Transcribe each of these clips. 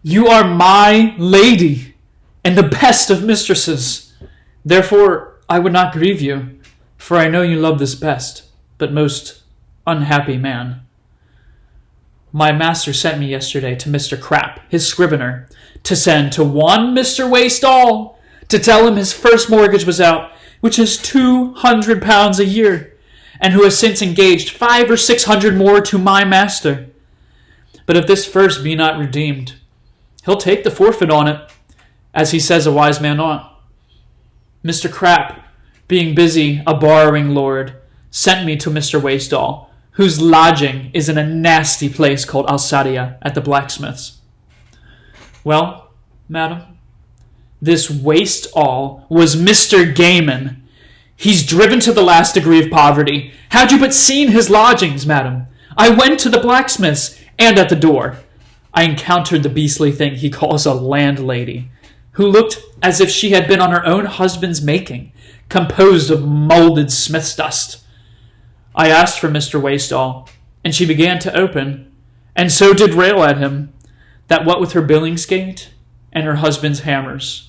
You are my lady, and the best of mistresses. Therefore I would not grieve you, for I know you love this best, but most unhappy man. My master sent me yesterday to Mr. Crapp, his scrivener, to send to one Mr. Waste-all, to tell him his first mortgage was out, which is £200 a year, and who has since engaged 500 or 600 more to my master. But if this first be not redeemed, he'll take the forfeit on it, as he says a wise man ought. Mr. Crapp, being busy a borrowing lord, sent me to Mr. Waste-all, whose lodging is in a nasty place called Alsatia at the blacksmith's. Well, madam, this Waste-all was Mr. Gaiman. He's driven to the last degree of poverty. Had you but seen his lodgings, madam? I went to the blacksmith's, and at the door I encountered the beastly thing he calls a landlady, who looked as if she had been on her own husband's making, composed of molded smith's dust. I asked for Mr. Waste-all, and she began to open, and so did rail at him, that what with her billingsgate and her husband's hammers,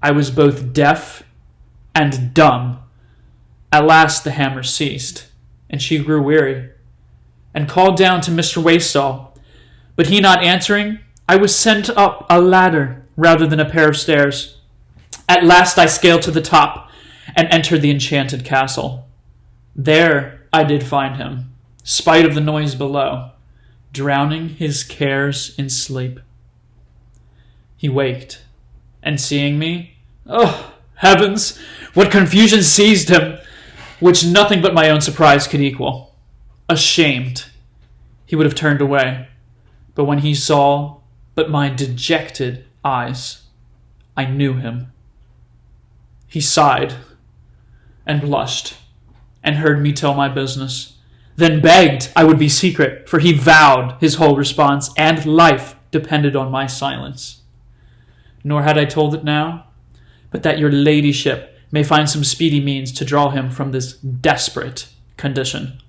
I was both deaf and dumb. At last the hammers ceased, and she grew weary, and called down to Mr. Waste-all, but he not answering, I was sent up a ladder rather than a pair of stairs. At last I scaled to the top, and entered the enchanted castle. There I did find him, spite of the noise below, drowning his cares in sleep. He waked, and seeing me, oh, heavens, what confusion seized him, which nothing but my own surprise could equal. Ashamed, he would have turned away, but when he saw but my dejected eyes, I knew him. He sighed, and blushed, and heard me tell my business, then begged I would be secret, for he vowed his whole response and life depended on my silence. Nor had I told it now, but that your ladyship may find some speedy means to draw him from this desperate condition.